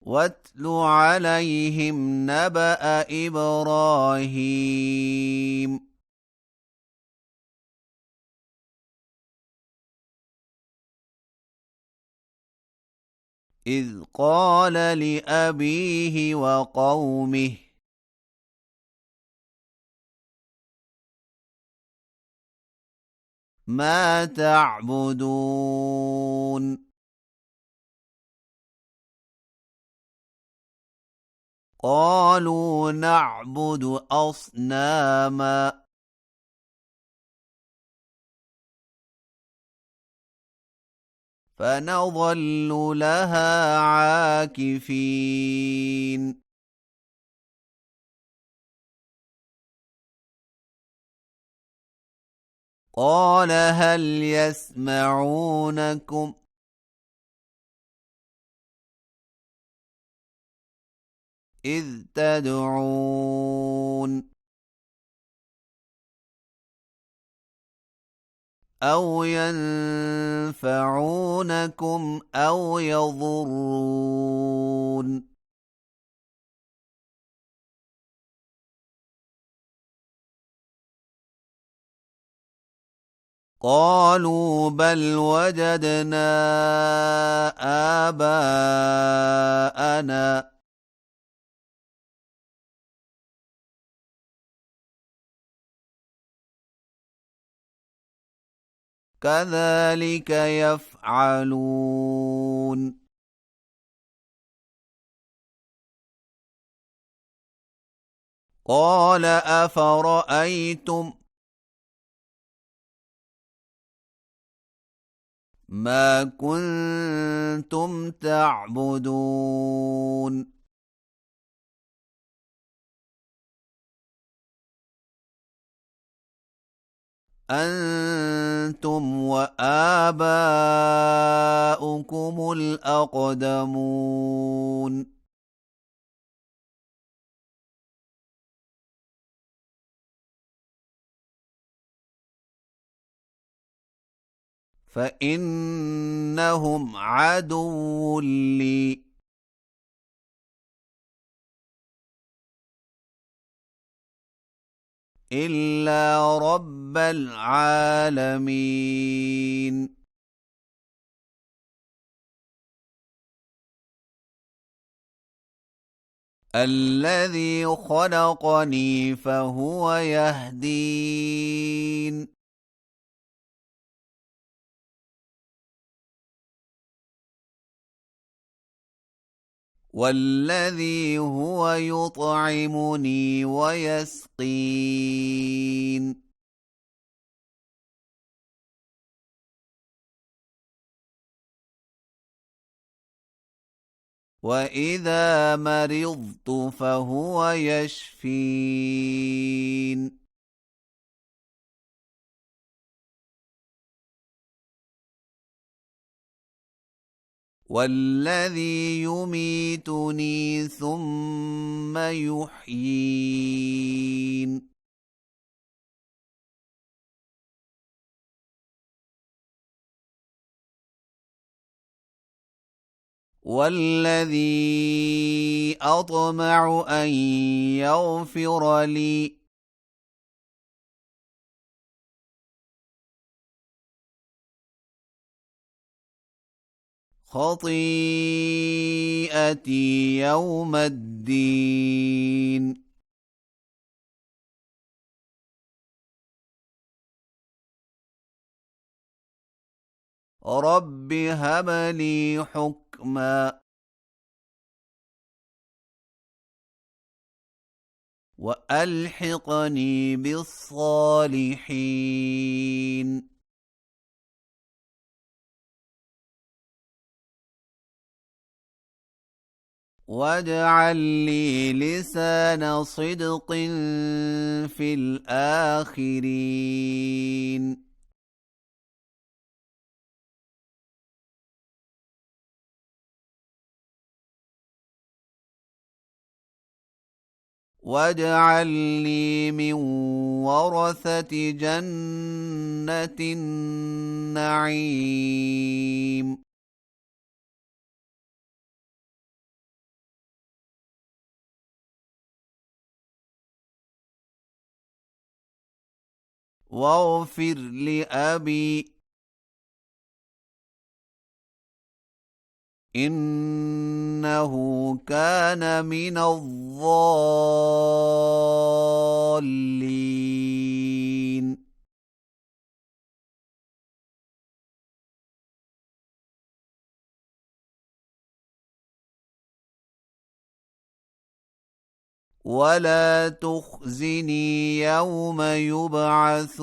واتل عليهم نبأ إبراهيم إذ قال لأبيه وقومه ما تعبدون قالوا نعبد أصناما فنظل لها عاكفين قال هل يسمعونكم إذ تدعون أو ينفعونكم أو يضرون قالوا بل وجدنا آباءنا كذلك يفعلون قال أفرأيتم ما كنتم تعبدون أنتم وآباؤكم الأقدمون فإنهم عدو لي إلا رب العالمين الذي خلقني فهو يهدين والذي هو يطعمني ويسقين وإذا مرضت فهو يشفين والذي يميتني ثم يحيين والذي أطمع أن يغفر لي خطيئتي يوم الدين رب هب لي حكما وألحقني بالصالحين واجعل لي لسان صدق في الآخرين واجعل لي من ورثة جنة النعيم واغفر لأبي إنه كان من الضالين ولا تخزني يوم يبعثون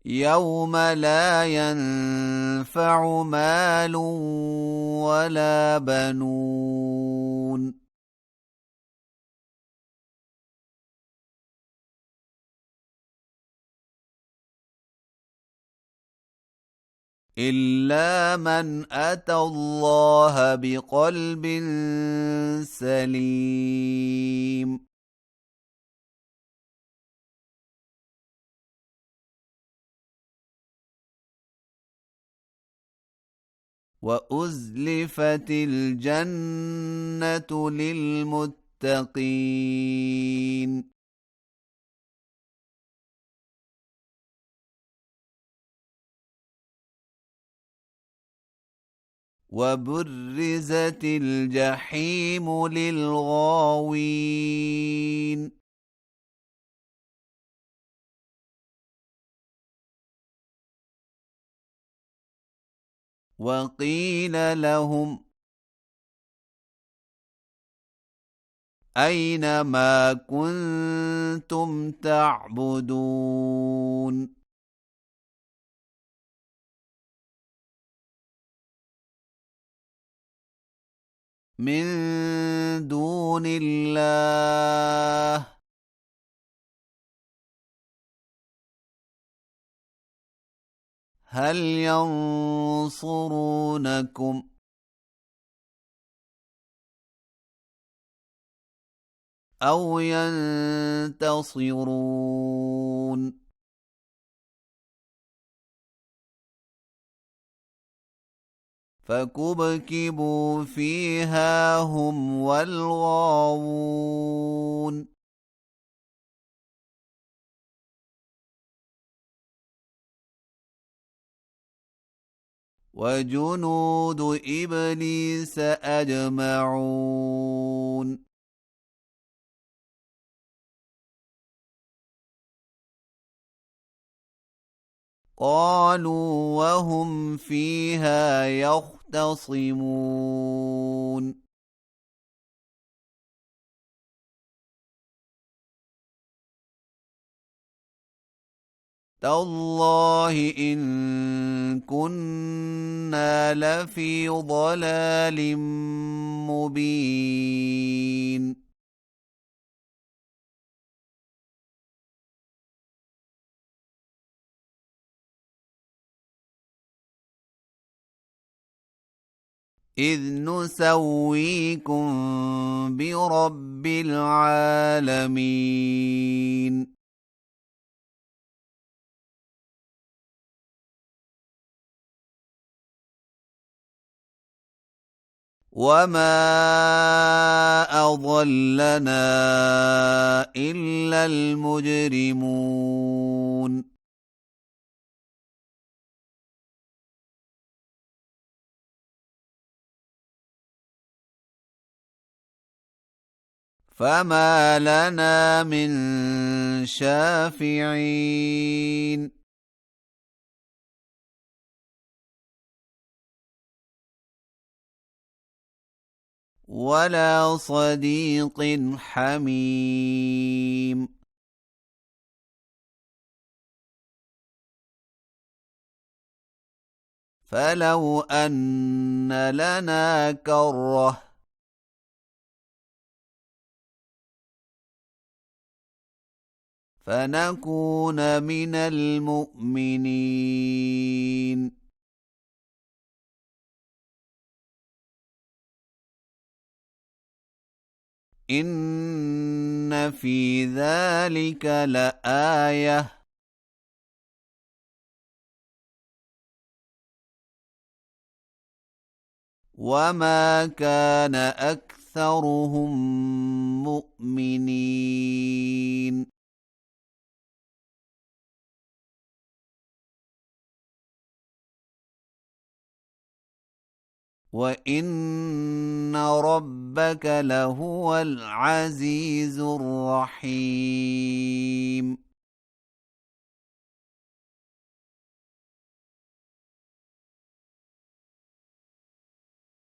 يوم لا ينفع مال ولا بنون إلا من أتى الله بقلب سليم وأزلفت الجنة للمتقين وبرزت الجحيم للغاوين وقيل لهم أين ما كنتم تعبدون من دون الله هل ينصرونكم أو ينتصرون فكبكبوا فيها هم والغاوون وجنود إبليس أجمعون قالوا وهم فيها يختصمون تالله إن كنا لفي ضلال مبين إذ نسويكم برب العالمين وما أضلنا إلا المجرمون فما لنا من شافعين ولا صديق حميم فلو أن لنا كرة فنكون من المؤمنين إن في ذلك لآية وما كان أكثرهم مؤمنين وإن ربك لهو العزيز الرحيم